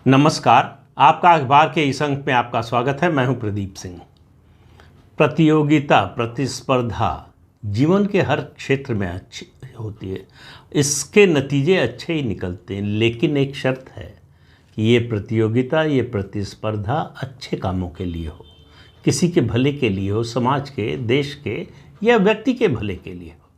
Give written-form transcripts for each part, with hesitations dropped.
नमस्कार। आपका अखबार के इस अंक में आपका स्वागत है। मैं हूं प्रदीप सिंह। प्रतियोगिता, प्रतिस्पर्धा जीवन के हर क्षेत्र में अच्छी होती है, इसके नतीजे अच्छे ही निकलते हैं, लेकिन एक शर्त है कि ये प्रतियोगिता, ये प्रतिस्पर्धा अच्छे कामों के लिए हो, किसी के भले के लिए हो, समाज के, देश के या व्यक्ति के भले के लिए हो।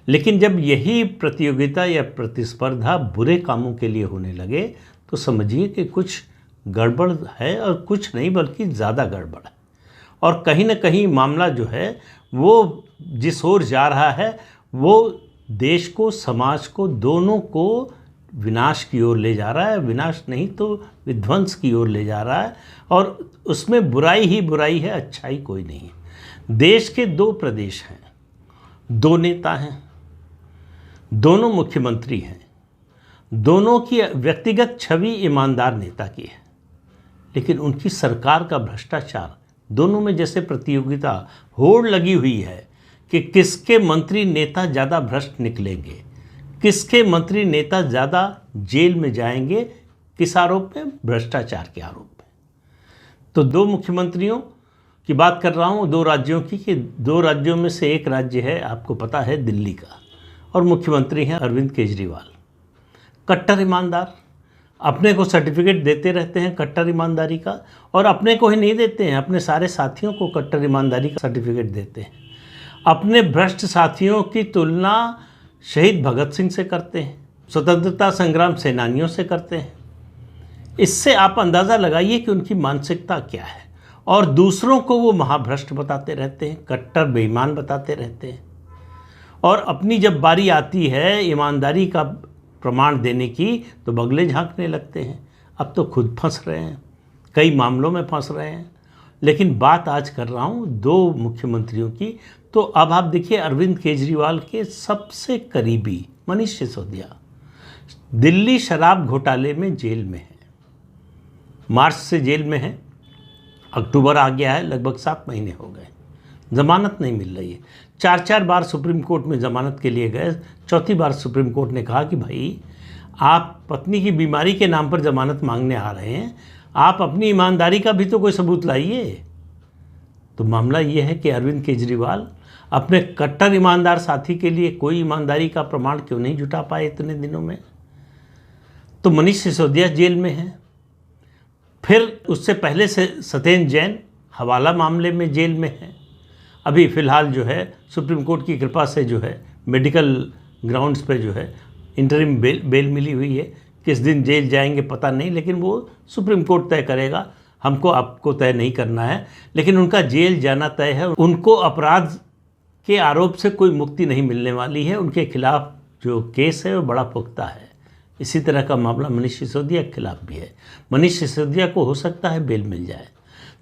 लेकिन जब यही प्रतियोगिता या प्रतिस्पर्धा बुरे कामों के लिए होने लगे तो समझिए कि कुछ गड़बड़ है, और कुछ नहीं बल्कि ज़्यादा गड़बड़ है। और कहीं ना कहीं मामला जो है वो जिस ओर जा रहा है वो देश को, समाज को, दोनों को विनाश की ओर ले जा रहा है। विनाश नहीं तो विध्वंस की ओर ले जा रहा है, और उसमें बुराई ही बुराई है, अच्छाई कोई नहीं है। देश के दो प्रदेश हैं, दो नेता हैं, दोनों मुख्यमंत्री हैं, दोनों की व्यक्तिगत छवि ईमानदार नेता की है, लेकिन उनकी सरकार का भ्रष्टाचार, दोनों में जैसे प्रतियोगिता, होड़ लगी हुई है कि किसके मंत्री नेता ज़्यादा भ्रष्ट निकलेंगे, किसके मंत्री नेता ज़्यादा जेल में जाएंगे, किस आरोप में? भ्रष्टाचार के आरोप में। तो दो मुख्यमंत्रियों की बात कर रहा हूँ, दो राज्यों की, कि दो राज्यों में से एक राज्य है, आपको पता है, दिल्ली का, और मुख्यमंत्री हैं अरविंद केजरीवाल। कट्टर ईमानदार, अपने को सर्टिफिकेट देते रहते हैं कट्टर ईमानदारी का, और अपने को ही नहीं देते हैं, अपने सारे साथियों को कट्टर ईमानदारी का सर्टिफिकेट देते हैं। अपने भ्रष्ट साथियों की तुलना शहीद भगत सिंह से करते हैं, स्वतंत्रता संग्राम सेनानियों से करते हैं। इससे आप अंदाज़ा लगाइए कि उनकी मानसिकता क्या है। और दूसरों को वो महाभ्रष्ट बताते रहते हैं, कट्टर बेईमान बताते रहते हैं, और अपनी जब बारी आती है ईमानदारी का प्रमाण देने की तो बगले झांकने लगते हैं। अब तो खुद फंस रहे हैं, कई मामलों में फंस रहे हैं। लेकिन बात आज कर रहा हूँ दो मुख्यमंत्रियों की। तो अब आप देखिए, अरविंद केजरीवाल के सबसे करीबी मनीष सिसोदिया दिल्ली शराब घोटाले में जेल में है, मार्च से जेल में है, अक्टूबर आ गया है, लगभग 7 महीने हो गए, जमानत नहीं मिल रही है। 4 बार सुप्रीम कोर्ट में ज़मानत के लिए गए, चौथी बार सुप्रीम कोर्ट ने कहा कि भाई आप पत्नी की बीमारी के नाम पर ज़मानत मांगने आ रहे हैं, आप अपनी ईमानदारी का भी तो कोई सबूत लाइए। तो मामला ये है कि अरविंद केजरीवाल अपने कट्टर ईमानदार साथी के लिए कोई ईमानदारी का प्रमाण क्यों नहीं जुटा पाए इतने दिनों में। तो मनीष सिसोदिया जेल में है, फिर उससे पहले से सत्येंद्र जैन हवाला मामले में जेल में है। अभी फ़िलहाल जो है सुप्रीम कोर्ट की कृपा से जो है मेडिकल ग्राउंड्स पे जो है इंटरिम बेल मिली हुई है। किस दिन जेल जाएंगे पता नहीं, लेकिन वो सुप्रीम कोर्ट तय करेगा, हमको आपको तय नहीं करना है। लेकिन उनका जेल जाना तय है। उनको अपराध के आरोप से कोई मुक्ति नहीं मिलने वाली है। उनके खिलाफ जो केस है वो बड़ा पुख्ता है। इसी तरह का मामला मनीष सिसोदिया के खिलाफ भी है। मनीष सिसोदिया को हो सकता है बेल मिल जाए।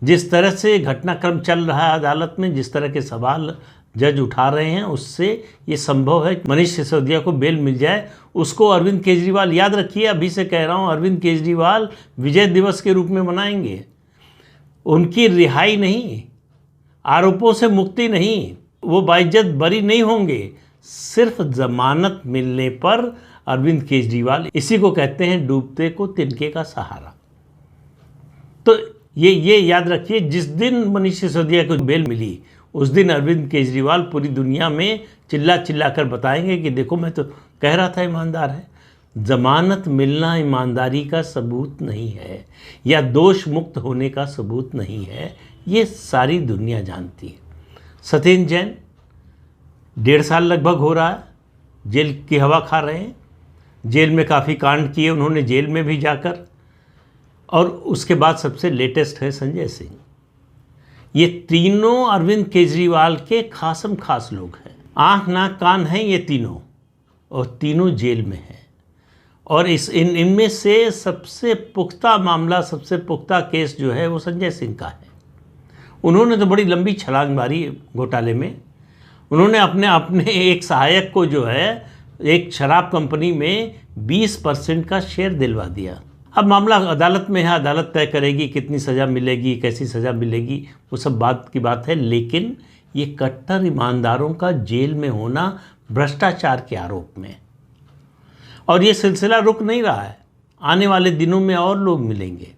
जिस तरह से घटनाक्रम चल रहा है अदालत में, जिस तरह के सवाल जज उठा रहे हैं, उससे ये संभव है कि मनीष सिसोदिया को बेल मिल जाए। उसको अरविंद केजरीवाल, याद रखिए, अभी से कह रहा हूँ, अरविंद केजरीवाल विजय दिवस के रूप में मनाएंगे। उनकी रिहाई नहीं, आरोपों से मुक्ति नहीं, वो बाइज्जत बरी नहीं होंगे। सिर्फ जमानत मिलने पर अरविंद केजरीवाल, इसी को कहते हैं डूबते को तिनके का सहारा। तो ये याद रखिए, जिस दिन मनीष सिसोदिया को बेल मिली उस दिन अरविंद केजरीवाल पूरी दुनिया में चिल्ला चिल्ला कर बताएंगे कि देखो, मैं तो कह रहा था ईमानदार है। जमानत मिलना ईमानदारी का सबूत नहीं है, या दोष मुक्त होने का सबूत नहीं है, ये सारी दुनिया जानती है। सत्येंद्र जैन 1.5 साल लगभग हो रहा है जेल की हवा खा रहे हैं। जेल में काफ़ी कांड किए उन्होंने, जेल में भी जाकर। और उसके बाद सबसे लेटेस्ट है संजय सिंह। ये तीनों अरविंद केजरीवाल के खासम खास लोग हैं, आँख नाक कान हैं ये तीनों, और तीनों जेल में हैं। और इनमें से सबसे पुख्ता मामला, सबसे पुख्ता केस जो है वो संजय सिंह का है। उन्होंने तो बड़ी लंबी छलांग मारी घोटाले में। उन्होंने अपने एक सहायक को जो है एक शराब कंपनी में 20% का शेयर दिलवा दिया। अब मामला अदालत में है, अदालत तय करेगी कितनी सज़ा मिलेगी, कैसी सज़ा मिलेगी, वो सब बात की बात है। लेकिन ये कट्टर ईमानदारों का जेल में होना भ्रष्टाचार के आरोप में, और ये सिलसिला रुक नहीं रहा है। आने वाले दिनों में और लोग मिलेंगे।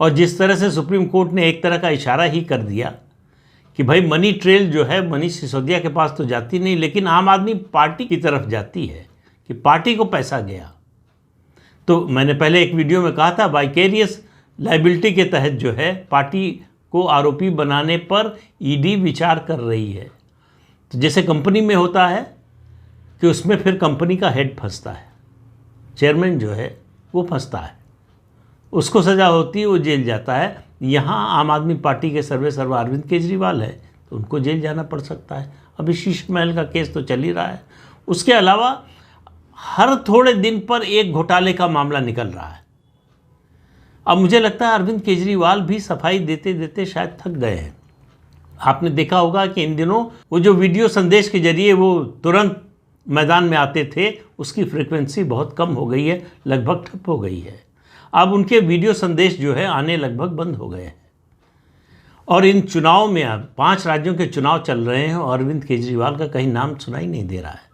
और जिस तरह से सुप्रीम कोर्ट ने एक तरह का इशारा ही कर दिया कि भाई मनी ट्रेल जो है मनीष सिसोदिया के पास तो जाती नहीं, लेकिन आम आदमी पार्टी की तरफ जाती है, कि पार्टी को पैसा गया। तो मैंने पहले एक वीडियो में कहा था, वाइकेरियस लाइबिलिटी के तहत जो है पार्टी को आरोपी बनाने पर ईडी विचार कर रही है। तो जैसे कंपनी में होता है कि उसमें फिर कंपनी का हेड फंसता है, चेयरमैन जो है वो फंसता है, उसको सज़ा होती है, वो जेल जाता है। यहाँ आम आदमी पार्टी के सर्वेसर्वा अरविंद केजरीवाल है, तो उनको जेल जाना पड़ सकता है। अभी शीश महल का केस तो चल ही रहा है। उसके अलावा हर थोड़े दिन पर एक घोटाले का मामला निकल रहा है। अब मुझे लगता है अरविंद केजरीवाल भी सफाई देते देते शायद थक गए हैं। आपने देखा होगा कि इन दिनों वो जो वीडियो संदेश के जरिए वो तुरंत मैदान में आते थे, उसकी फ्रीक्वेंसी बहुत कम हो गई है, लगभग ठप हो गई है। अब उनके वीडियो संदेश जो है आने लगभग बंद हो गए हैं। और इन चुनाव में अब 5 राज्यों के चुनाव चल रहे हैं और अरविंद केजरीवाल का कहीं नाम सुनाई नहीं दे रहा है।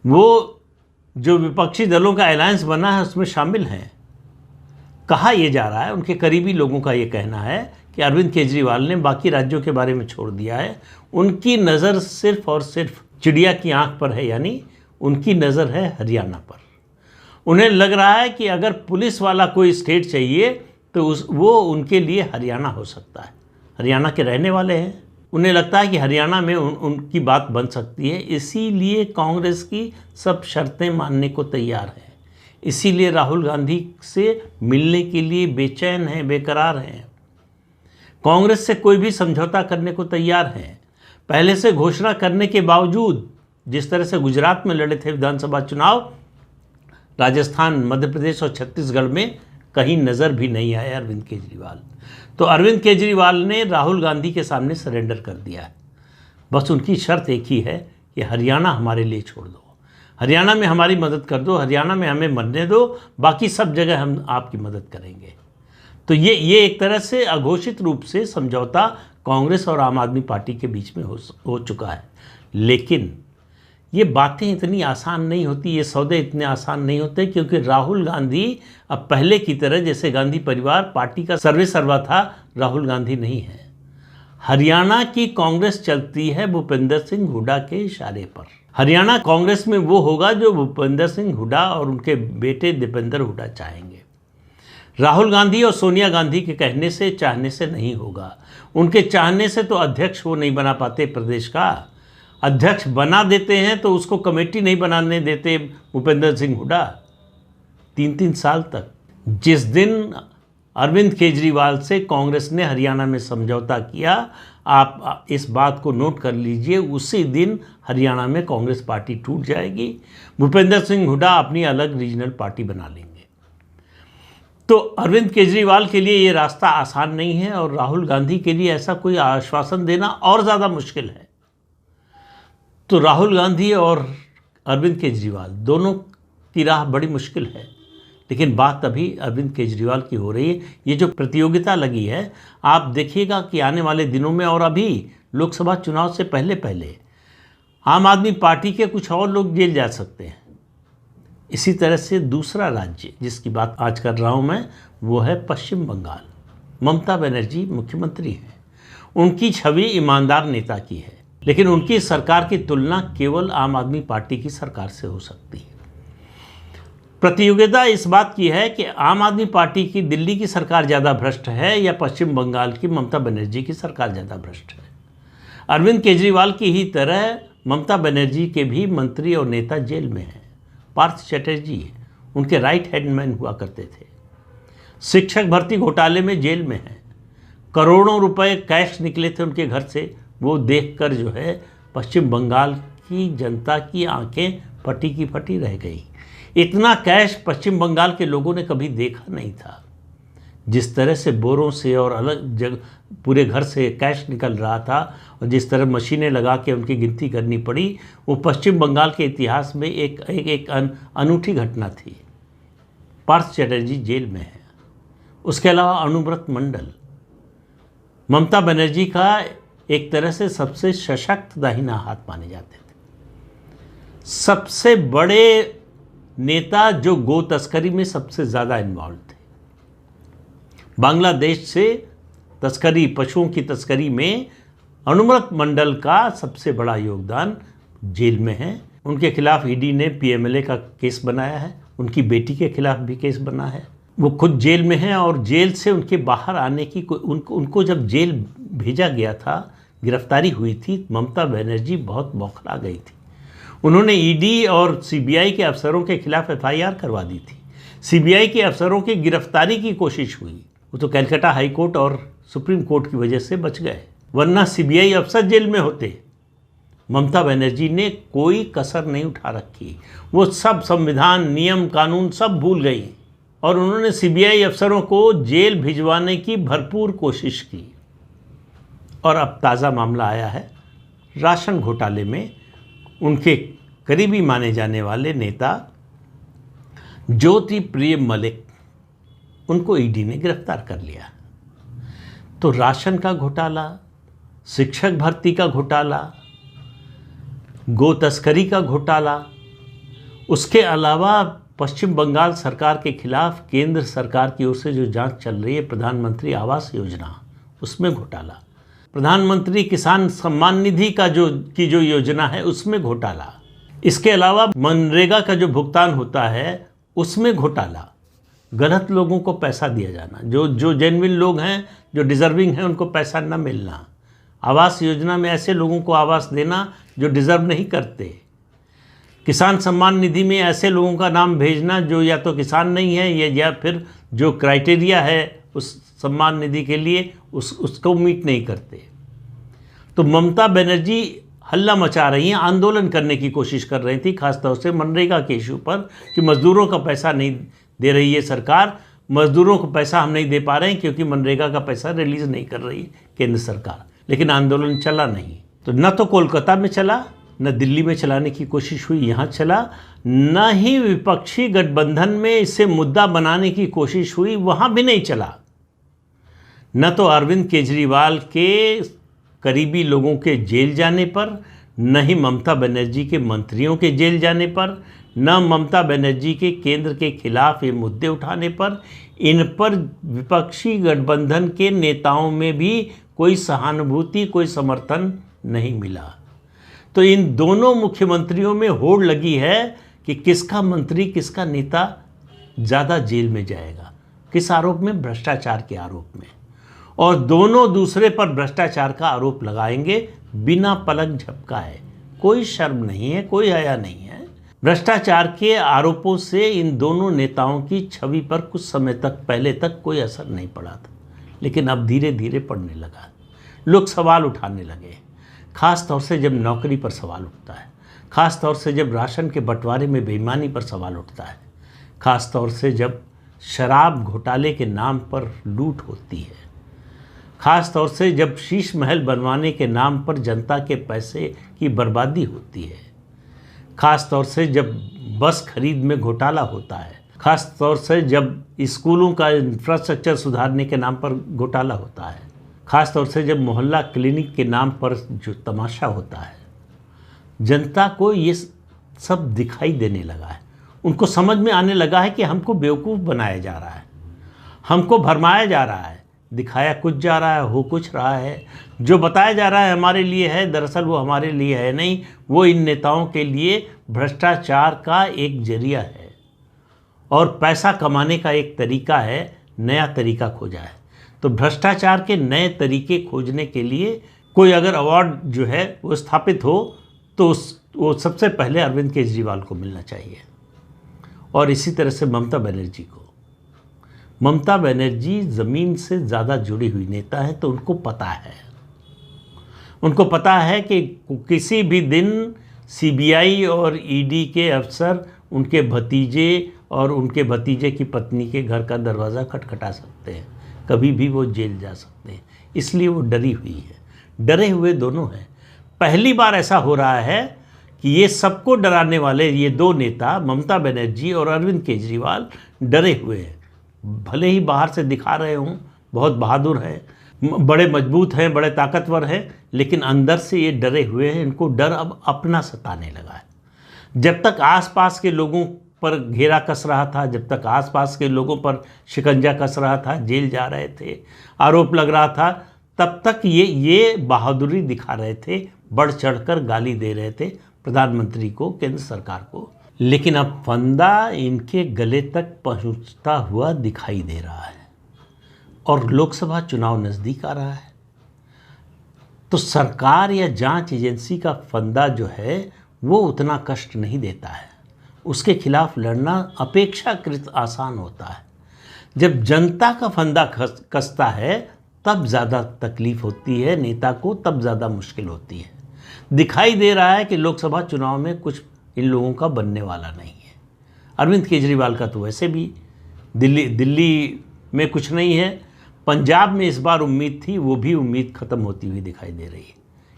वो जो विपक्षी दलों का अलायंस बना है उसमें शामिल हैं। कहा यह जा रहा है, उनके करीबी लोगों का ये कहना है कि अरविंद केजरीवाल ने बाकी राज्यों के बारे में छोड़ दिया है। उनकी नज़र सिर्फ और सिर्फ चिड़िया की आंख पर है, यानी उनकी नज़र है हरियाणा पर। उन्हें लग रहा है कि अगर पुलिस वाला कोई स्टेट चाहिए तो वो उनके लिए हरियाणा हो सकता है। हरियाणा के रहने वाले हैं, उन्हें लगता है कि हरियाणा में उनकी बात बन सकती है। इसीलिए कांग्रेस की सब शर्तें मानने को तैयार है। इसीलिए राहुल गांधी से मिलने के लिए बेचैन हैं, बेकरार हैं। कांग्रेस से कोई भी समझौता करने को तैयार हैं। पहले से घोषणा करने के बावजूद, जिस तरह से गुजरात में लड़े थे विधानसभा चुनाव, राजस्थान, मध्य प्रदेश और छत्तीसगढ़ में कहीं नज़र भी नहीं आया अरविंद केजरीवाल। तो अरविंद केजरीवाल ने राहुल गांधी के सामने सरेंडर कर दिया है। बस उनकी शर्त एक ही है कि हरियाणा हमारे लिए छोड़ दो, हरियाणा में हमारी मदद कर दो, हरियाणा में हमें मरने दो, बाकी सब जगह हम आपकी मदद करेंगे। तो ये एक तरह से अघोषित रूप से समझौता कांग्रेस और आम आदमी पार्टी के बीच में हो चुका है। लेकिन ये बातें इतनी आसान नहीं होती, ये सौदे इतने आसान नहीं होते, क्योंकि राहुल गांधी अब पहले की तरह, जैसे गांधी परिवार पार्टी का सर्वेसर्वा था, राहुल गांधी नहीं है। हरियाणा की कांग्रेस चलती है भूपेंद्र सिंह हुड्डा के इशारे पर। हरियाणा कांग्रेस में वो होगा जो भूपेंद्र सिंह हुड्डा और उनके बेटे दीपेंद्र हुड्डा चाहेंगे। राहुल गांधी और सोनिया गांधी के कहने से, चाहने से नहीं होगा। उनके चाहने से तो अध्यक्ष वो नहीं बना पाते प्रदेश का। अध्यक्ष बना देते हैं तो उसको कमेटी नहीं बनाने देते भूपेंद्र सिंह हुड्डा 3-3 साल तक। जिस दिन अरविंद केजरीवाल से कांग्रेस ने हरियाणा में समझौता किया, आप इस बात को नोट कर लीजिए, उसी दिन हरियाणा में कांग्रेस पार्टी टूट जाएगी। भूपेंद्र सिंह हुड्डा अपनी अलग रीजनल पार्टी बना लेंगे। तो अरविंद केजरीवाल के लिए ये रास्ता आसान नहीं है और राहुल गांधी के लिए ऐसा कोई आश्वासन देना और ज़्यादा मुश्किल है। तो राहुल गांधी और अरविंद केजरीवाल दोनों की राह बड़ी मुश्किल है। लेकिन बात अभी अरविंद केजरीवाल की हो रही है। ये जो प्रतियोगिता लगी है, आप देखिएगा कि आने वाले दिनों में और अभी लोकसभा चुनाव से पहले पहले आम आदमी पार्टी के कुछ और लोग जेल जा सकते हैं। इसी तरह से दूसरा राज्य जिसकी बात आज कर रहा हूँ मैं, वो है पश्चिम बंगाल। ममता बनर्जी मुख्यमंत्री हैं। उनकी छवि ईमानदार नेता की है, लेकिन उनकी सरकार की तुलना केवल आम आदमी पार्टी की सरकार से हो सकती है। प्रतियोगिता इस बात की है कि आम आदमी पार्टी की दिल्ली की सरकार ज़्यादा भ्रष्ट है या पश्चिम बंगाल की ममता बनर्जी की सरकार ज़्यादा भ्रष्ट है। अरविंद केजरीवाल की ही तरह ममता बनर्जी के भी मंत्री और नेता जेल में हैं। पार्थ चटर्जी उनके राइट हैंड मैन हुआ करते थे। शिक्षक भर्ती घोटाले में जेल में हैं। करोड़ों रुपए कैश निकले थे उनके घर से। वो देखकर जो है पश्चिम बंगाल की जनता की आंखें फटी की फटी रह गई। इतना कैश पश्चिम बंगाल के लोगों ने कभी देखा नहीं था। जिस तरह से बोरों से और अलग जगह पूरे घर से कैश निकल रहा था और जिस तरह मशीनें लगा के उनकी गिनती करनी पड़ी, वो पश्चिम बंगाल के इतिहास में एक अनूठी घटना थी। पार्थ चटर्जी जेल में है। उसके अलावा अनुव्रत मंडल ममता बनर्जी का एक तरह से सबसे सशक्त दाहिना हाथ माने जाते थे। सबसे बड़े नेता जो गो तस्करी में सबसे ज़्यादा इन्वॉल्व थे। बांग्लादेश से तस्करी, पशुओं की तस्करी में अनुव्रत मंडल का सबसे बड़ा योगदान जेल में है। उनके खिलाफ ईडी ने पीएमएलए का केस बनाया है, उनकी बेटी के खिलाफ भी केस बना है। वो खुद जेल में हैं और जेल से उनके बाहर आने की उनको जब जेल भेजा गया था, गिरफ्तारी हुई थी, ममता बनर्जी बहुत बौखला गई थी। उन्होंने ईडी और सीबीआई के अफसरों के खिलाफ एफआईआर करवा दी थी। सीबीआई के अफसरों की गिरफ्तारी की कोशिश हुई, वो तो कलकत्ता हाई कोर्ट और सुप्रीम कोर्ट की वजह से बच गए, वरना सीबीआई अफसर जेल में होते। ममता बनर्जी ने कोई कसर नहीं उठा रखी, वो सब संविधान, नियम, कानून सब भूल गई और उन्होंने सीबीआई अफसरों को जेल भिजवाने की भरपूर कोशिश की। और अब ताज़ा मामला आया है राशन घोटाले में। उनके करीबी माने जाने वाले नेता ज्योति प्रिय मलिक, उनको ईडी ने गिरफ्तार कर लिया। तो राशन का घोटाला, शिक्षक भर्ती का घोटाला, गो तस्करी का घोटाला, उसके अलावा पश्चिम बंगाल सरकार के खिलाफ केंद्र सरकार की ओर से जो जांच चल रही है, प्रधानमंत्री आवास योजना, उसमें घोटाला, प्रधानमंत्री किसान सम्मान निधि का जो योजना है उसमें घोटाला, इसके अलावा मनरेगा का जो भुगतान होता है उसमें घोटाला, गलत लोगों को पैसा दिया जाना, जो जेन्युइन लोग हैं, जो डिज़र्विंग हैं, उनको पैसा न मिलना, आवास योजना में ऐसे लोगों को आवास देना जो डिज़र्व नहीं करते, किसान सम्मान निधि में ऐसे लोगों का नाम भेजना जो या तो किसान नहीं है या फिर जो क्राइटेरिया है उस सम्मान निधि के लिए उसको मीट नहीं करते। तो ममता बनर्जी हल्ला मचा रही हैं, आंदोलन करने की कोशिश कर रही थी, खासतौर से मनरेगा के इशू पर कि मज़दूरों का पैसा नहीं दे रही है सरकार, मज़दूरों को पैसा हम नहीं दे पा रहे हैं क्योंकि मनरेगा का पैसा रिलीज़ नहीं कर रही केंद्र सरकार। लेकिन आंदोलन चला नहीं, तो न तो कोलकाता में चला, न दिल्ली में चलाने की कोशिश हुई, यहाँ चला, न ही विपक्षी गठबंधन में इसे मुद्दा बनाने की कोशिश हुई, वहाँ भी नहीं चला। न तो अरविंद केजरीवाल के करीबी लोगों के जेल जाने पर, न ही ममता बनर्जी के मंत्रियों के जेल जाने पर, न ममता बनर्जी के केंद्र के खिलाफ ये मुद्दे उठाने पर, इन पर विपक्षी गठबंधन के नेताओं में भी कोई सहानुभूति, कोई समर्थन नहीं मिला। तो इन दोनों मुख्यमंत्रियों में होड़ लगी है कि किसका मंत्री, किसका नेता ज़्यादा जेल में जाएगा, किस आरोप में, भ्रष्टाचार के आरोप में। और दोनों दूसरे पर भ्रष्टाचार का आरोप लगाएंगे बिना पलक झपकाए, कोई शर्म नहीं है, कोई हया नहीं है। भ्रष्टाचार के आरोपों से इन दोनों नेताओं की छवि पर कुछ समय तक, पहले तक कोई असर नहीं पड़ा था, लेकिन अब धीरे धीरे पड़ने लगा। लोग सवाल उठाने लगे, खास तौर से जब नौकरी पर सवाल उठता है, खास तौर से जब राशन के बंटवारे में बेईमानी पर सवाल उठता है, खास तौर से जब शराब घोटाले के नाम पर लूट होती है, खास तौर से जब शीश महल बनवाने के नाम पर जनता के पैसे की बर्बादी होती है, खास तौर से जब बस खरीद में घोटाला होता है, खास तौर से जब स्कूलों का इंफ्रास्ट्रक्चर सुधारने के नाम पर घोटाला होता है, खास तौर से जब मोहल्ला क्लिनिक के नाम पर जो तमाशा होता है। जनता को ये सब दिखाई देने लगा है, उनको समझ में आने लगा है कि हमको बेवकूफ़ बनाया जा रहा है, हमको भरमाया जा रहा है, दिखाया कुछ जा रहा है, हो कुछ रहा है। जो बताया जा रहा है हमारे लिए है, दरअसल वो हमारे लिए है नहीं, वो इन नेताओं के लिए भ्रष्टाचार का एक जरिया है और पैसा कमाने का एक तरीका है, नया तरीका खोजा है। तो भ्रष्टाचार के नए तरीके खोजने के लिए कोई अगर अवार्ड जो है वो स्थापित हो तो वो सबसे पहले अरविंद केजरीवाल को मिलना चाहिए और इसी तरह से ममता बनर्जी को। ममता बनर्जी ज़मीन से ज़्यादा जुड़ी हुई नेता है, तो उनको पता है कि किसी भी दिन सीबीआई और ईडी के अफसर उनके भतीजे और उनके भतीजे की पत्नी के घर का दरवाज़ा खटखटा सकते हैं, कभी भी वो जेल जा सकते हैं। इसलिए वो डरी हुई है, डरे हुए दोनों हैं। पहली बार ऐसा हो रहा है कि ये सबको डराने वाले ये दो नेता ममता बनर्जी और अरविंद केजरीवाल डरे हुए हैं। भले ही बाहर से दिखा रहे हों बहुत बहादुर हैं, बड़े मजबूत हैं, बड़े ताकतवर हैं, लेकिन अंदर से ये डरे हुए हैं। इनको डर अब अपना सताने लगा है। जब तक आसपास के लोगों पर घेरा कस रहा था, जब तक आसपास के लोगों पर शिकंजा कस रहा था, जेल जा रहे थे, आरोप लग रहा था, तब तक ये बहादुरी दिखा रहे थे, बढ़ चढ़कर गाली दे रहे थे प्रधानमंत्री को, केंद्र सरकार को। लेकिन अब फंदा इनके गले तक पहुंचता हुआ दिखाई दे रहा है और लोकसभा चुनाव नज़दीक आ रहा है। तो सरकार या जांच एजेंसी का फंदा जो है वो उतना कष्ट नहीं देता है, उसके खिलाफ लड़ना अपेक्षाकृत आसान होता है। जब जनता का फंदा कसता है तब ज़्यादा तकलीफ होती है नेता को, तब ज़्यादा मुश्किल होती है। दिखाई दे रहा है कि लोकसभा चुनाव में कुछ इन लोगों का बनने वाला नहीं है। अरविंद केजरीवाल का तो वैसे भी दिल्ली में कुछ नहीं है, पंजाब में इस बार उम्मीद थी, वो भी उम्मीद ख़त्म होती हुई दिखाई दे रही है।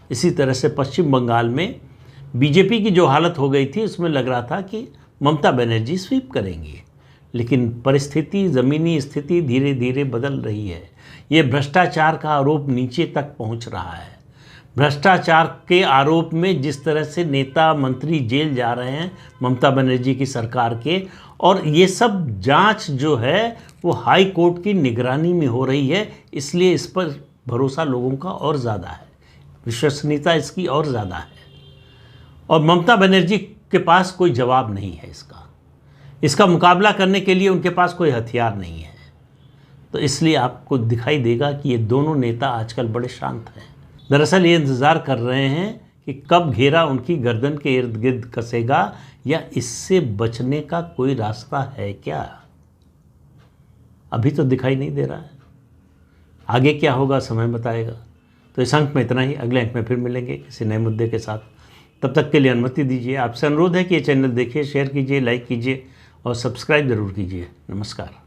इसी तरह से पश्चिम बंगाल में बीजेपी की जो हालत हो गई थी उसमें लग रहा था कि ममता बनर्जी स्वीप करेंगी, लेकिन परिस्थिति, ज़मीनी स्थिति धीरे धीरे बदल रही है। ये भ्रष्टाचार का आरोप नीचे तक पहुंच रहा है। भ्रष्टाचार के आरोप में जिस तरह से नेता मंत्री जेल जा रहे हैं ममता बनर्जी की सरकार के, और ये सब जांच जो है वो हाई कोर्ट की निगरानी में हो रही है, इसलिए इस पर भरोसा लोगों का और ज़्यादा है, विश्वसनीयता इसकी और ज़्यादा है। और ममता बनर्जी के पास कोई जवाब नहीं है इसका मुकाबला करने के लिए उनके पास कोई हथियार नहीं है। तो इसलिए आपको दिखाई देगा कि ये दोनों नेता आजकल बड़े शांत हैं। दरअसल ये इंतज़ार कर रहे हैं कि कब घेरा उनकी गर्दन के इर्द गिर्द कसेगा, या इससे बचने का कोई रास्ता है क्या। अभी तो दिखाई नहीं दे रहा है, आगे क्या होगा समय बताएगा। तो इस अंक में इतना ही, अगले अंक में फिर मिलेंगे किसी नए मुद्दे के साथ। तब तक के लिए अनुमति दीजिए, आपसे अनुरोध है कि ये चैनल देखिए, शेयर कीजिए, लाइक कीजिए और सब्सक्राइब ज़रूर कीजिए। नमस्कार।